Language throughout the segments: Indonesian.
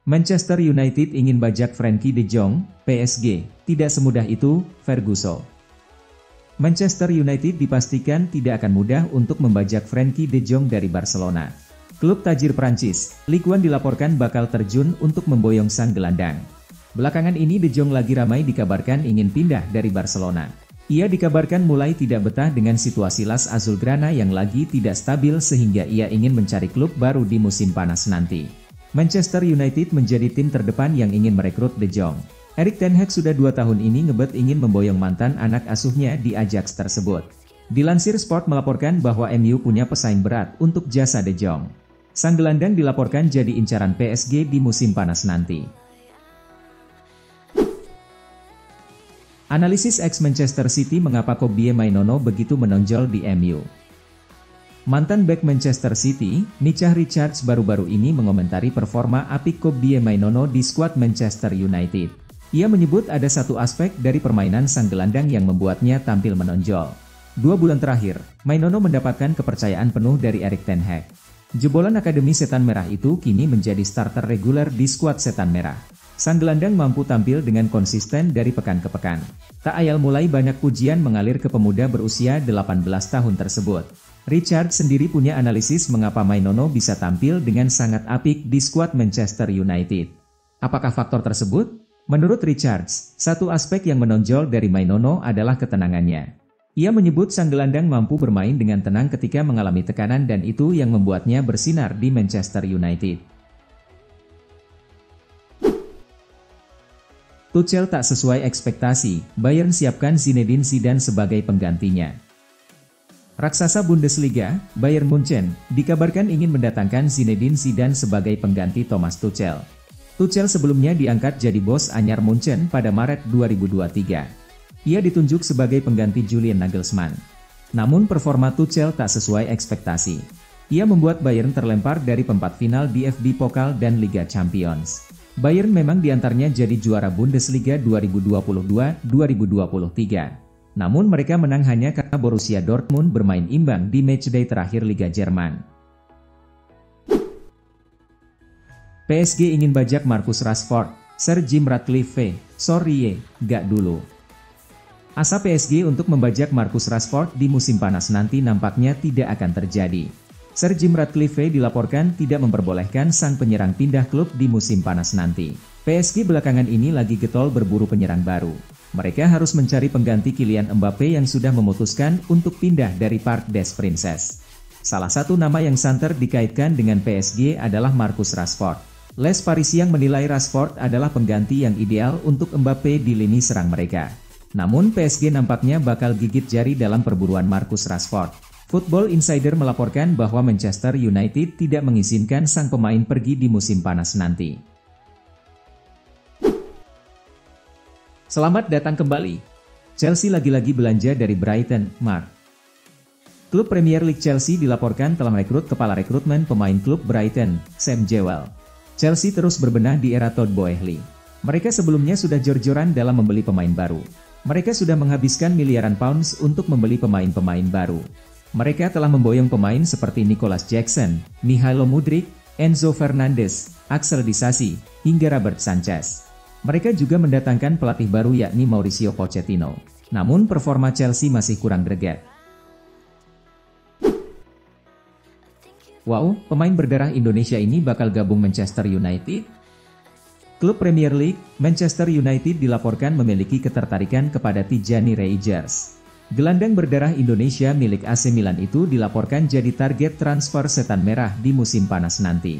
Manchester United ingin bajak Frenkie de Jong, PSG, tidak semudah itu, Ferguson. Manchester United dipastikan tidak akan mudah untuk membajak Frenkie de Jong dari Barcelona. Klub tajir Prancis, Ligue 1 dilaporkan bakal terjun untuk memboyong sang gelandang. Belakangan ini de Jong lagi ramai dikabarkan ingin pindah dari Barcelona. Ia dikabarkan mulai tidak betah dengan situasi Las Azulgrana yang lagi tidak stabil sehingga ia ingin mencari klub baru di musim panas nanti. Manchester United menjadi tim terdepan yang ingin merekrut de Jong. Erik ten Hag sudah 2 tahun ini ngebet ingin memboyong mantan anak asuhnya di Ajax tersebut. Dilansir Sport melaporkan bahwa MU punya pesaing berat untuk jasa de Jong. Sang gelandang dilaporkan jadi incaran PSG di musim panas nanti. Analisis ex-Manchester City mengapa Kobie Mainoo begitu menonjol di MU. Mantan bek Manchester City, Micah Richards baru-baru ini mengomentari performa apik Kobie Mainoo di skuad Manchester United. Ia menyebut ada satu aspek dari permainan sang gelandang yang membuatnya tampil menonjol. 2 bulan terakhir, Mainoo mendapatkan kepercayaan penuh dari Erik ten Hag. Jebolan Akademi Setan Merah itu kini menjadi starter reguler di skuad Setan Merah. Sang gelandang mampu tampil dengan konsisten dari pekan ke pekan. Tak ayal mulai banyak pujian mengalir ke pemuda berusia 18 tahun tersebut. Richard sendiri punya analisis mengapa Mainoo bisa tampil dengan sangat apik di skuad Manchester United. Apakah faktor tersebut? Menurut Richards, satu aspek yang menonjol dari Mainoo adalah ketenangannya. Ia menyebut sang gelandang mampu bermain dengan tenang ketika mengalami tekanan dan itu yang membuatnya bersinar di Manchester United. Tuchel tak sesuai ekspektasi, Bayern siapkan Zinedine Zidane sebagai penggantinya. Raksasa Bundesliga, Bayern Munchen, dikabarkan ingin mendatangkan Zinedine Zidane sebagai pengganti Thomas Tuchel. Tuchel sebelumnya diangkat jadi bos anyar Munchen pada Maret 2023. Ia ditunjuk sebagai pengganti Julian Nagelsmann. Namun performa Tuchel tak sesuai ekspektasi. Ia membuat Bayern terlempar dari perempat final DFB Pokal dan Liga Champions. Bayern memang diantaranya jadi juara Bundesliga 2022-2023. Namun mereka menang hanya karena Borussia Dortmund bermain imbang di matchday terakhir Liga Jerman. PSG ingin bajak Marcus Rashford, Sir Jim Ratcliffe, sorry gak dulu. Asa PSG untuk membajak Marcus Rashford di musim panas nanti nampaknya tidak akan terjadi. Sir Jim Ratcliffe dilaporkan tidak memperbolehkan sang penyerang pindah klub di musim panas nanti. PSG belakangan ini lagi getol berburu penyerang baru. Mereka harus mencari pengganti Kylian Mbappe yang sudah memutuskan untuk pindah dari Parc des Princes. Salah satu nama yang santer dikaitkan dengan PSG adalah Marcus Rashford. Les Parisiens menilai Rashford adalah pengganti yang ideal untuk Mbappe di lini serang mereka. Namun PSG nampaknya bakal gigit jari dalam perburuan Marcus Rashford. Football Insider melaporkan bahwa Manchester United tidak mengizinkan sang pemain pergi di musim panas nanti. Selamat datang kembali. Chelsea lagi-lagi belanja dari Brighton, Mark. Klub Premier League Chelsea dilaporkan telah merekrut kepala rekrutmen pemain klub Brighton, Sam Jewell. Chelsea terus berbenah di era Todd Boehly. Mereka sebelumnya sudah jor-joran dalam membeli pemain baru. Mereka sudah menghabiskan miliaran pounds untuk membeli pemain-pemain baru. Mereka telah memboyong pemain seperti Nicolas Jackson, Mihailo Mudryk, Enzo Fernandez, Axel Disasi, hingga Robert Sanchez. Mereka juga mendatangkan pelatih baru yakni Mauricio Pochettino. Namun performa Chelsea masih kurang greget. Wow, pemain berdarah Indonesia ini bakal gabung Manchester United? Klub Premier League, Manchester United dilaporkan memiliki ketertarikan kepada Tijani Reijers. Gelandang berdarah Indonesia milik AC Milan itu dilaporkan jadi target transfer Setan Merah di musim panas nanti.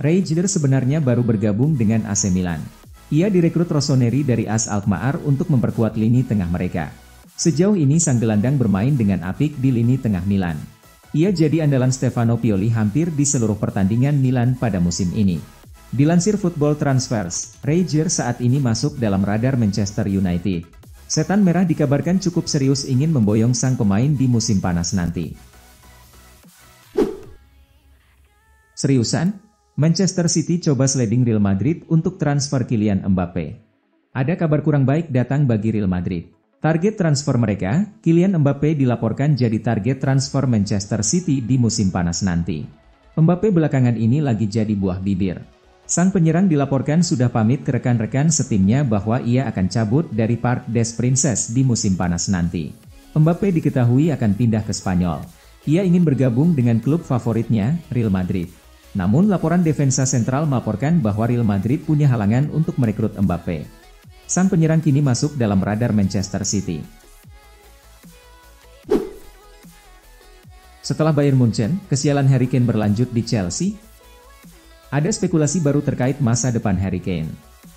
Reijers sebenarnya baru bergabung dengan AC Milan. Ia direkrut Rossoneri dari AS Alkmaar untuk memperkuat lini tengah mereka. Sejauh ini sang gelandang bermain dengan apik di lini tengah Milan. Ia jadi andalan Stefano Pioli hampir di seluruh pertandingan Milan pada musim ini. Dilansir Football Transfers, Reijers saat ini masuk dalam radar Manchester United. Setan Merah dikabarkan cukup serius ingin memboyong sang pemain di musim panas nanti. Seriusan? Manchester City coba sliding Real Madrid untuk transfer Kylian Mbappe. Ada kabar kurang baik datang bagi Real Madrid. Target transfer mereka, Kylian Mbappe dilaporkan jadi target transfer Manchester City di musim panas nanti. Mbappe belakangan ini lagi jadi buah bibir. Sang penyerang dilaporkan sudah pamit ke rekan-rekan setimnya bahwa ia akan cabut dari Parc des Princes di musim panas nanti. Mbappe diketahui akan pindah ke Spanyol. Ia ingin bergabung dengan klub favoritnya, Real Madrid. Namun laporan Defensa Sentral melaporkan bahwa Real Madrid punya halangan untuk merekrut Mbappe. Sang penyerang kini masuk dalam radar Manchester City. Setelah Bayern Munchen, kesialan Harry Kane berlanjut di Chelsea. Ada spekulasi baru terkait masa depan Harry Kane.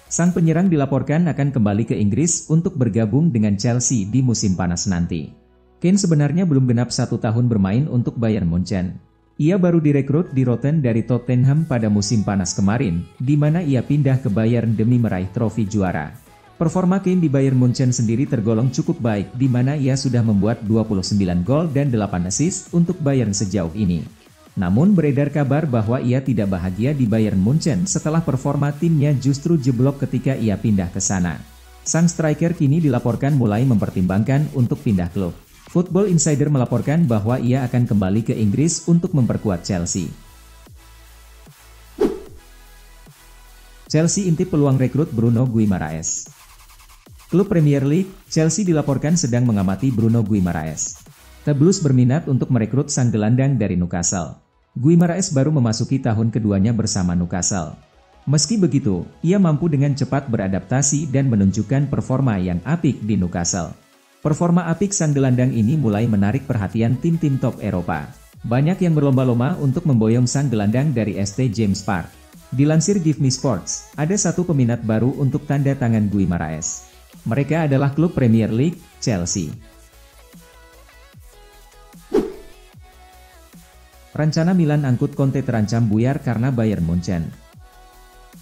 Sang penyerang dilaporkan akan kembali ke Inggris untuk bergabung dengan Chelsea di musim panas nanti. Kane sebenarnya belum genap 1 tahun bermain untuk Bayern Munchen. Ia baru direkrut di Rotten dari Tottenham pada musim panas kemarin, di mana ia pindah ke Bayern demi meraih trofi juara. Performa Kane di Bayern Munchen sendiri tergolong cukup baik, di mana ia sudah membuat 29 gol dan 8 assist untuk Bayern sejauh ini. Namun beredar kabar bahwa ia tidak bahagia di Bayern Munchen setelah performa timnya justru jeblok ketika ia pindah ke sana. Sang striker kini dilaporkan mulai mempertimbangkan untuk pindah klub. Football Insider melaporkan bahwa ia akan kembali ke Inggris untuk memperkuat Chelsea. Chelsea intip peluang rekrut Bruno Guimaraes. Klub Premier League, Chelsea dilaporkan sedang mengamati Bruno Guimaraes. The Blues berminat untuk merekrut sang gelandang dari Newcastle. Guimaraes baru memasuki tahun keduanya bersama Newcastle. Meski begitu, ia mampu dengan cepat beradaptasi dan menunjukkan performa yang apik di Newcastle. Performa apik sang gelandang ini mulai menarik perhatian tim-tim top Eropa. Banyak yang berlomba-lomba untuk memboyong sang gelandang dari St. James Park. Dilansir Give Me Sports, ada satu peminat baru untuk tanda tangan Guimaraes. Mereka adalah klub Premier League, Chelsea. Rencana Milan angkut Conte terancam buyar karena Bayern Munchen.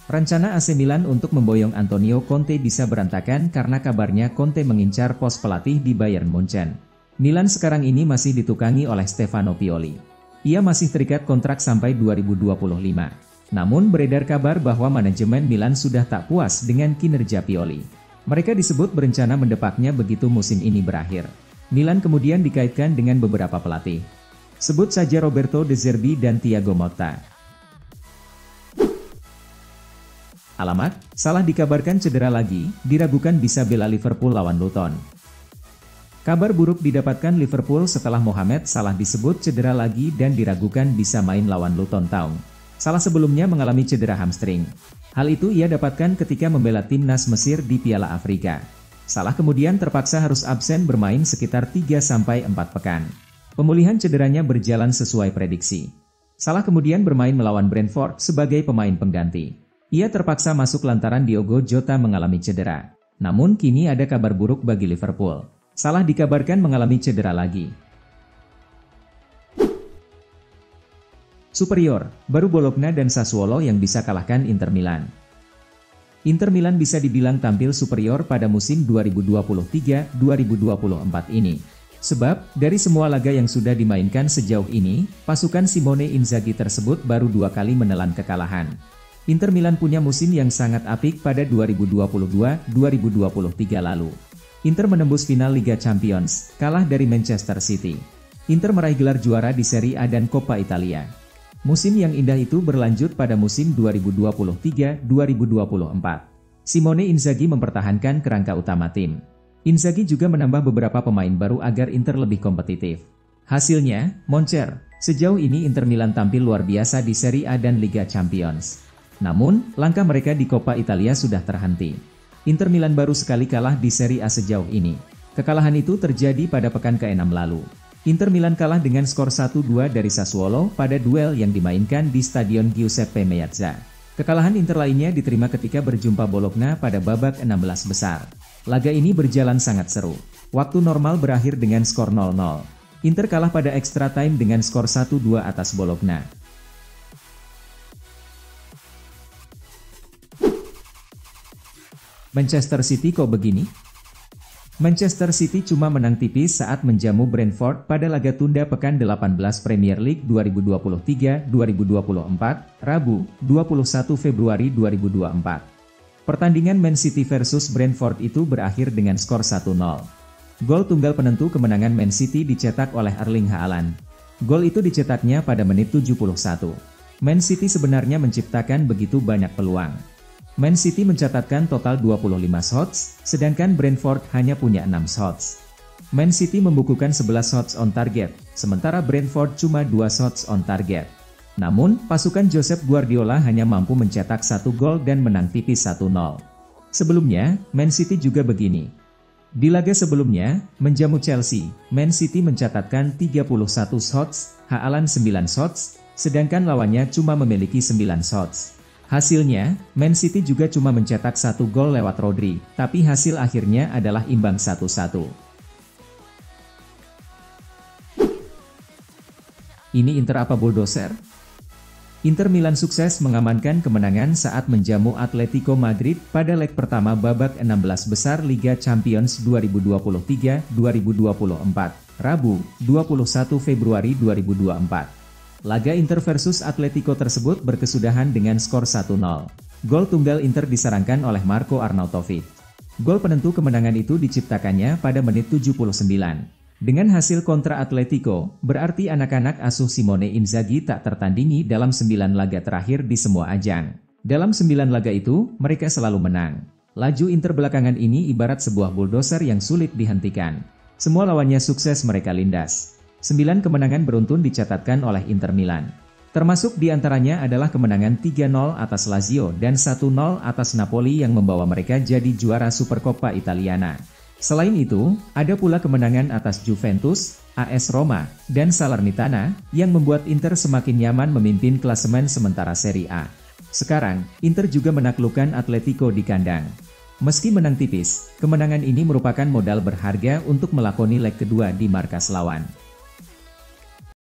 Rencana AC Milan untuk memboyong Antonio Conte bisa berantakan karena kabarnya Conte mengincar pos pelatih di Bayern Munchen. Milan sekarang ini masih ditukangi oleh Stefano Pioli. Ia masih terikat kontrak sampai 2025. Namun beredar kabar bahwa manajemen Milan sudah tak puas dengan kinerja Pioli. Mereka disebut berencana mendepaknya begitu musim ini berakhir. Milan kemudian dikaitkan dengan beberapa pelatih. Sebut saja Roberto De Zerbi dan Thiago Motta. Alamat, Salah dikabarkan cedera lagi, diragukan bisa bela Liverpool lawan Luton. Kabar buruk didapatkan Liverpool setelah Mohamed Salah disebut cedera lagi dan diragukan bisa main lawan Luton Town. Salah sebelumnya mengalami cedera hamstring. Hal itu ia dapatkan ketika membela timnas Mesir di Piala Afrika. Salah kemudian terpaksa harus absen bermain sekitar 3-4 pekan. Pemulihan cederanya berjalan sesuai prediksi. Salah kemudian bermain melawan Brentford sebagai pemain pengganti. Ia terpaksa masuk lantaran Diogo Jota mengalami cedera. Namun kini ada kabar buruk bagi Liverpool. Salah dikabarkan mengalami cedera lagi. Superior, baru Bologna dan Sassuolo yang bisa kalahkan Inter Milan. Inter Milan bisa dibilang tampil superior pada musim 2023-2024 ini. Sebab, dari semua laga yang sudah dimainkan sejauh ini, pasukan Simone Inzaghi tersebut baru 2 kali menelan kekalahan. Inter Milan punya musim yang sangat apik pada 2022-2023 lalu. Inter menembus final Liga Champions, kalah dari Manchester City. Inter meraih gelar juara di Serie A dan Coppa Italia. Musim yang indah itu berlanjut pada musim 2023-2024. Simone Inzaghi mempertahankan kerangka utama tim. Inzaghi juga menambah beberapa pemain baru agar Inter lebih kompetitif. Hasilnya, moncer. Sejauh ini Inter Milan tampil luar biasa di Serie A dan Liga Champions. Namun, langkah mereka di Coppa Italia sudah terhenti. Inter Milan baru sekali kalah di Serie A sejauh ini. Kekalahan itu terjadi pada pekan ke-6 lalu. Inter Milan kalah dengan skor 1-2 dari Sassuolo pada duel yang dimainkan di Stadion Giuseppe Meazza. Kekalahan Inter lainnya diterima ketika berjumpa Bologna pada babak 16 besar. Laga ini berjalan sangat seru. Waktu normal berakhir dengan skor 0-0. Inter kalah pada extra time dengan skor 1-2 atas Bologna. Manchester City kok begini? Manchester City cuma menang tipis saat menjamu Brentford pada laga tunda pekan 18 Premier League 2023-2024, Rabu, 21 Februari 2024. Pertandingan Man City versus Brentford itu berakhir dengan skor 1-0. Gol tunggal penentu kemenangan Man City dicetak oleh Erling Haaland. Gol itu dicetaknya pada menit 71. Man City sebenarnya menciptakan begitu banyak peluang. Man City mencatatkan total 25 shots, sedangkan Brentford hanya punya 6 shots. Man City membukukan 11 shots on target, sementara Brentford cuma 2 shots on target. Namun, pasukan Josep Guardiola hanya mampu mencetak 1 gol dan menang tipis 1-0. Sebelumnya, Man City juga begini. Di laga sebelumnya, menjamu Chelsea, Man City mencatatkan 31 shots, Haaland 9 shots, sedangkan lawannya cuma memiliki 9 shots. Hasilnya, Man City juga cuma mencetak 1 gol lewat Rodri, tapi hasil akhirnya adalah imbang 1-1. Ini Inter apa bulldozer? Inter Milan sukses mengamankan kemenangan saat menjamu Atletico Madrid pada leg pertama babak 16 besar Liga Champions 2023-2024, Rabu, 21 Februari 2024. Laga Inter versus Atletico tersebut berkesudahan dengan skor 1-0. Gol tunggal Inter disarankan oleh Marco Arnautovic. Gol penentu kemenangan itu diciptakannya pada menit 79. Dengan hasil kontra Atletico, berarti anak-anak asuh Simone Inzaghi tak tertandingi dalam 9 laga terakhir di semua ajang. Dalam 9 laga itu, mereka selalu menang. Laju Inter belakangan ini ibarat sebuah bulldozer yang sulit dihentikan. Semua lawannya sukses mereka lindas. 9 kemenangan beruntun dicatatkan oleh Inter Milan. Termasuk diantaranya adalah kemenangan 3-0 atas Lazio dan 1-0 atas Napoli yang membawa mereka jadi juara Supercoppa Italiana. Selain itu, ada pula kemenangan atas Juventus, AS Roma, dan Salernitana, yang membuat Inter semakin nyaman memimpin klasemen sementara Serie A. Sekarang, Inter juga menaklukkan Atletico di kandang. Meski menang tipis, kemenangan ini merupakan modal berharga untuk melakoni leg kedua di markas lawan.